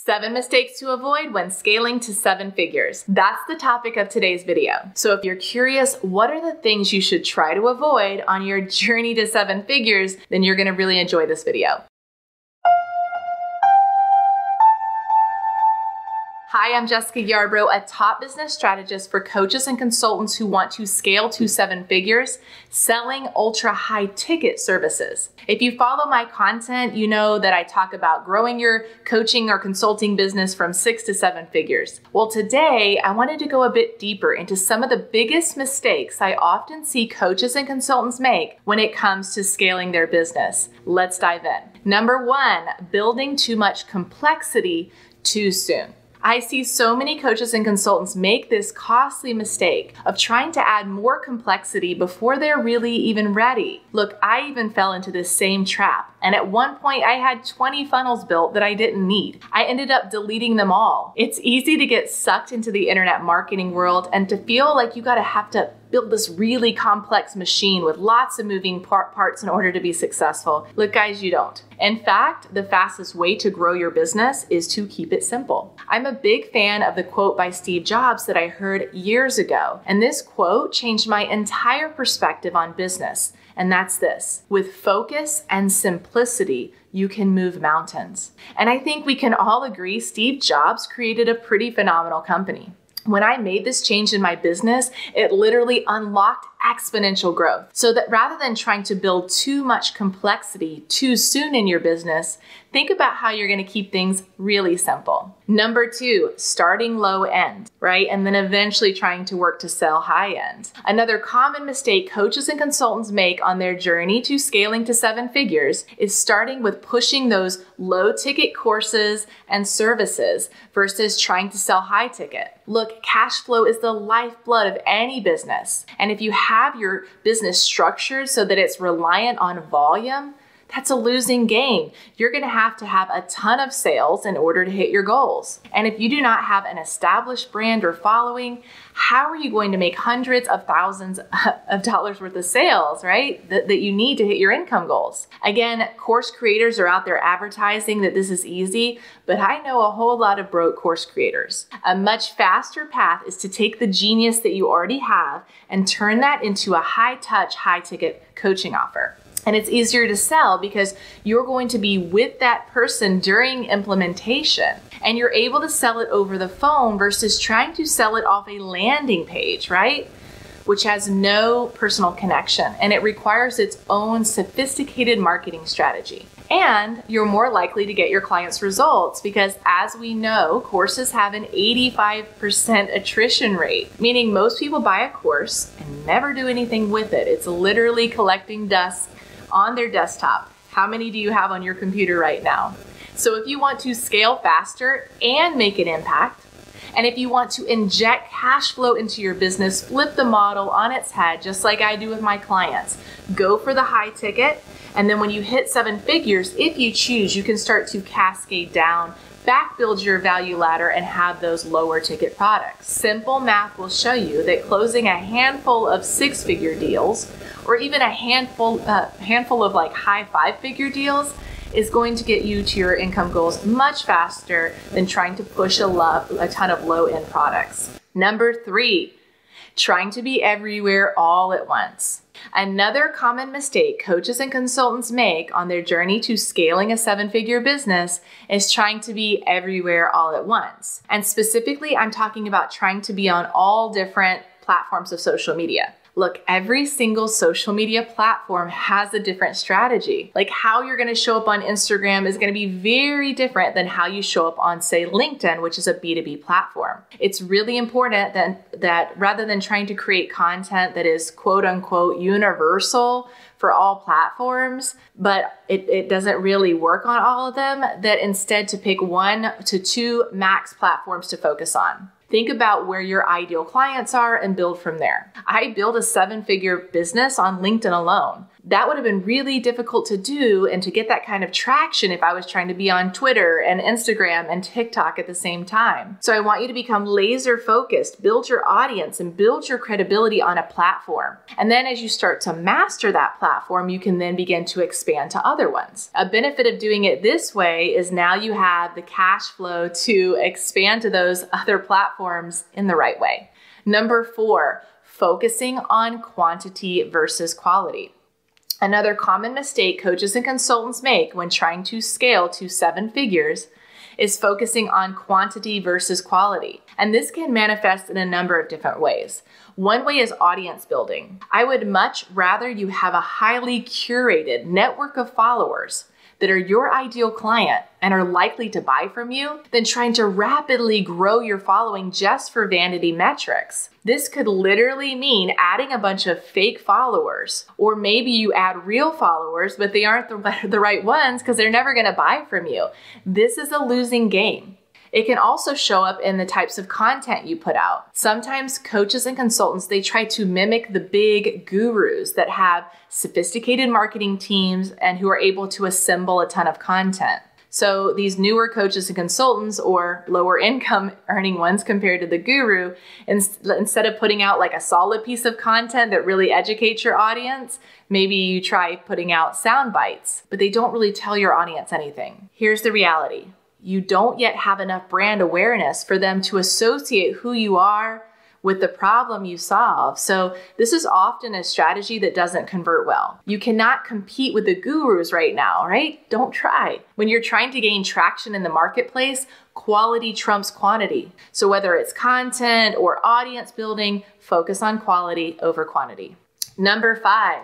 7 mistakes to avoid when scaling to 7 figures. That's the topic of today's video. So if you're curious, what are the things you should try to avoid on your journey to 7 figures, then you're gonna really enjoy this video. Hi, I'm Jessica Yarbrough, a top business strategist for coaches and consultants who want to scale to 7 figures, selling ultra high ticket services. If you follow my content, you know that I talk about growing your coaching or consulting business from 6 to 7 figures. Well, today I wanted to go a bit deeper into some of the biggest mistakes I often see coaches and consultants make when it comes to scaling their business. Let's dive in. Number 1, building too much complexity too soon. I see so many coaches and consultants make this costly mistake of trying to add more complexity before they're really even ready. Look, I even fell into this same trap. And at one point I had 20 funnels built that I didn't need. I ended up deleting them all. It's easy to get sucked into the internet marketing world and to feel like you have to build this really complex machine with lots of moving parts in order to be successful. Look, guys, you don't. In fact, the fastest way to grow your business is to keep it simple. I'm a big fan of the quote by Steve Jobs that I heard years ago. And this quote changed my entire perspective on business. And that's this: with focus and simplicity, you can move mountains. And I think we can all agree Steve Jobs created a pretty phenomenal company. When I made this change in my business, it literally unlocked exponential growth. So that rather than trying to build too much complexity too soon in your business, think about how you're gonna keep things really simple. Number 2, starting low end, right? And then eventually trying to work to sell high end. Another common mistake coaches and consultants make on their journey to scaling to 7 figures is starting with pushing those low ticket courses and services versus trying to sell high ticket. Look, cash flow is the lifeblood of any business. And if you have your business structured so that it's reliant on volume, that's a losing game. You're gonna have to have a ton of sales in order to hit your goals. And if you do not have an established brand or following, how are you going to make hundreds of thousands of dollars worth of sales, right? That you need to hit your income goals. Again, course creators are out there advertising that this is easy, but I know a whole lot of broke course creators. A much faster path is to take the genius that you already have and turn that into a high touch, high ticket coaching offer. And it's easier to sell because you're going to be with that person during implementation and you're able to sell it over the phone versus trying to sell it off a landing page, right? Which has no personal connection and it requires its own sophisticated marketing strategy. And you're more likely to get your clients results because, as we know, courses have an 85% attrition rate, meaning most people buy a course and never do anything with it. It's literally collecting dust on their desktop. How many do you have on your computer right now? So if you want to scale faster and make an impact, and if you want to inject cash flow into your business, flip the model on its head, just like I do with my clients. Go for the high ticket, and then when you hit 7 figures, if you choose, you can start to cascade down, back build your value ladder and have those lower ticket products. Simple math will show you that closing a handful of 6-figure deals or even a handful of like high 5-figure deals is going to get you to your income goals much faster than trying to push a ton of low-end products. Number 3, trying to be everywhere all at once. Another common mistake coaches and consultants make on their journey to scaling a 7-figure business is trying to be everywhere all at once. And specifically, I'm talking about trying to be on all different platforms of social media. Look, every single social media platform has a different strategy. Like how you're gonna show up on Instagram is gonna be very different than how you show up on, say, LinkedIn, which is a B2B platform. It's really important that rather than trying to create content that is quote unquote universal for all platforms, but it doesn't really work on all of them, that instead to pick 1 to 2 max platforms to focus on. Think about where your ideal clients are and build from there. I built a 7-figure business on LinkedIn alone. That would have been really difficult to do and to get that kind of traction if I was trying to be on Twitter and Instagram and TikTok at the same time. So I want you to become laser focused, build your audience, and build your credibility on a platform. And then as you start to master that platform, you can then begin to expand to other ones. A benefit of doing it this way is now you have the cash flow to expand to those other platforms in the right way. Number 4, focusing on quantity versus quality. Another common mistake coaches and consultants make when trying to scale to 7 figures is focusing on quantity versus quality. And this can manifest in a number of different ways. One way is audience building. I would much rather you have a highly curated network of followers that are your ideal client and are likely to buy from you than trying to rapidly grow your following just for vanity metrics. This could literally mean adding a bunch of fake followers, or maybe you add real followers, but they aren't the right ones because they're never going to buy from you. This is a losing game. It can also show up in the types of content you put out. Sometimes coaches and consultants, they try to mimic the big gurus that have sophisticated marketing teams and who are able to assemble a ton of content. So these newer coaches and consultants, or lower income earning ones compared to the guru, instead of putting out like a solid piece of content that really educates your audience, maybe you try putting out sound bites, but they don't really tell your audience anything. Here's the reality. You don't yet have enough brand awareness for them to associate who you are with the problem you solve. So this is often a strategy that doesn't convert well. You cannot compete with the gurus right now, right? Don't try. When you're trying to gain traction in the marketplace, quality trumps quantity. So whether it's content or audience building, focus on quality over quantity. Number 5,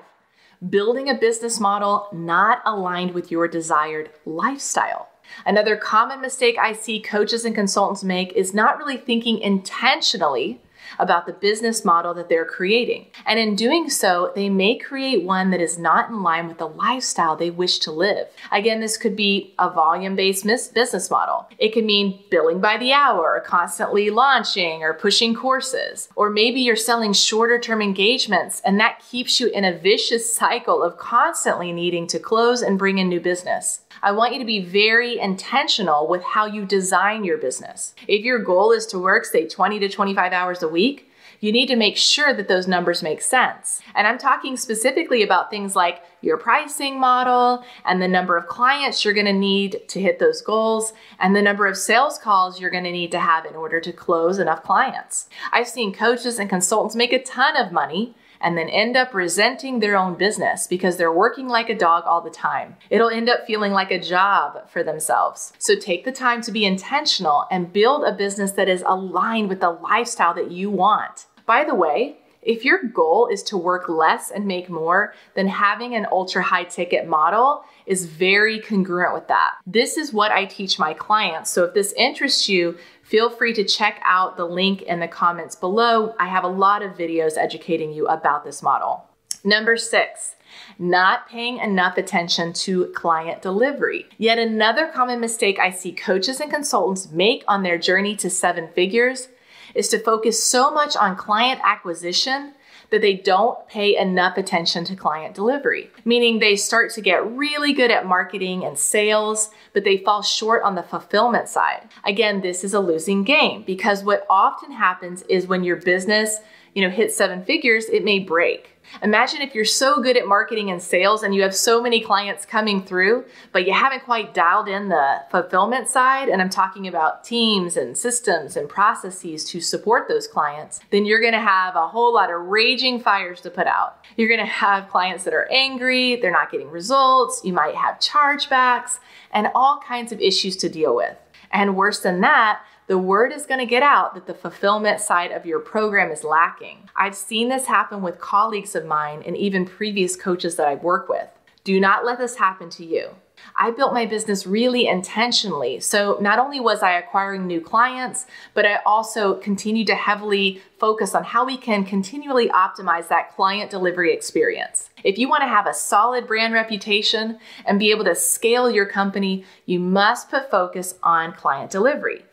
building a business model not aligned with your desired lifestyle. Another common mistake I see coaches and consultants make is not really thinking intentionally about the business model that they're creating. And in doing so, they may create one that is not in line with the lifestyle they wish to live. Again, this could be a volume-based business model. It could mean billing by the hour, constantly launching or pushing courses. Or maybe you're selling shorter-term engagements, and that keeps you in a vicious cycle of constantly needing to close and bring in new business. I want you to be very intentional with how you design your business. If your goal is to work, say, 20 to 25 hours a week, you need to make sure that those numbers make sense. And I'm talking specifically about things like your pricing model and the number of clients you're going to need to hit those goals and the number of sales calls you're going to need to have in order to close enough clients. I've seen coaches and consultants make a ton of money and then end up resenting their own business because they're working like a dog all the time. It'll end up feeling like a job for themselves. So take the time to be intentional and build a business that is aligned with the lifestyle that you want. By the way, if your goal is to work less and make more, then having an ultra high ticket model is very congruent with that. This is what I teach my clients. So if this interests you, feel free to check out the link in the comments below. I have a lot of videos educating you about this model. Number 6, not paying enough attention to client delivery. Yet another common mistake I see coaches and consultants make on their journey to 7 figures is to focus so much on client acquisition that they don't pay enough attention to client delivery. Meaning they start to get really good at marketing and sales, but they fall short on the fulfillment side. Again, this is a losing game because what often happens is when your business, hits 7 figures, it may break. Imagine if you're so good at marketing and sales and you have so many clients coming through, but you haven't quite dialed in the fulfillment side, and I'm talking about teams and systems and processes to support those clients, then you're gonna have a whole lot of raging fires to put out. You're gonna have clients that are angry, they're not getting results, you might have chargebacks, and all kinds of issues to deal with. And worse than that, the word is going to get out that the fulfillment side of your program is lacking. I've seen this happen with colleagues of mine and even previous coaches that I've worked with. Do not let this happen to you. I built my business really intentionally. So not only was I acquiring new clients, but I also continued to heavily focus on how we can continually optimize that client delivery experience. If you want to have a solid brand reputation and be able to scale your company, you must put focus on client delivery.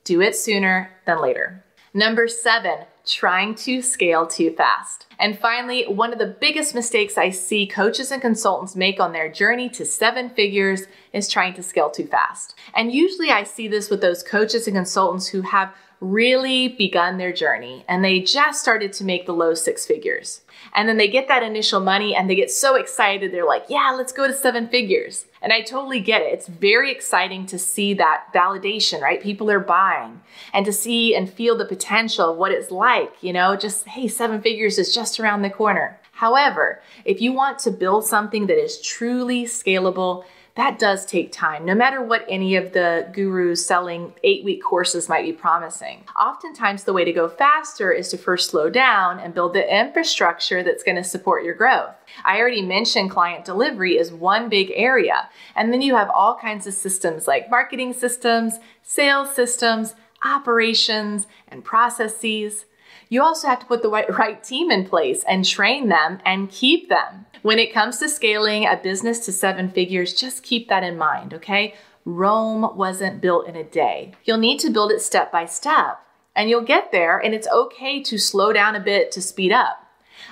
Do it sooner than later. Number 7, trying to scale too fast. And finally, one of the biggest mistakes I see coaches and consultants make on their journey to 7 figures is trying to scale too fast. And usually I see this with those coaches and consultants who have really begun their journey and they just started to make the low 6 figures. And then they get that initial money and they get so excited. They're like, yeah, let's go to 7 figures. And I totally get it. It's very exciting to see that validation, right? People are buying and to see and feel the potential of what it's like, just, hey, 7 figures is just around the corner. However, if you want to build something that is truly scalable, that does take time, no matter what any of the gurus selling 8-week courses might be promising. Oftentimes, the way to go faster is to first slow down and build the infrastructure that's going to support your growth. I already mentioned client delivery is one big area, and then you have all kinds of systems like marketing systems, sales systems, operations, and processes. You also have to put the right team in place and train them and keep them. When it comes to scaling a business to 7 figures, just keep that in mind, okay? Rome wasn't built in a day. You'll need to build it step by step, and you'll get there, and it's okay to slow down a bit to speed up.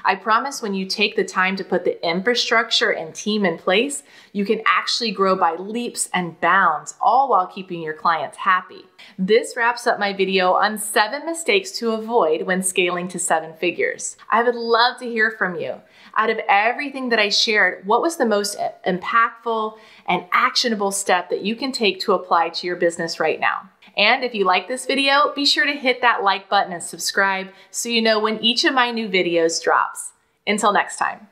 I promise when you take the time to put the infrastructure and team in place, you can actually grow by leaps and bounds, all while keeping your clients happy. This wraps up my video on 7 mistakes to avoid when scaling to 7 figures. I would love to hear from you. Out of everything that I shared, what was the most impactful and actionable step that you can take to apply to your business right now? And if you like this video, be sure to hit that like button and subscribe so you know when each of my new videos drops. Until next time.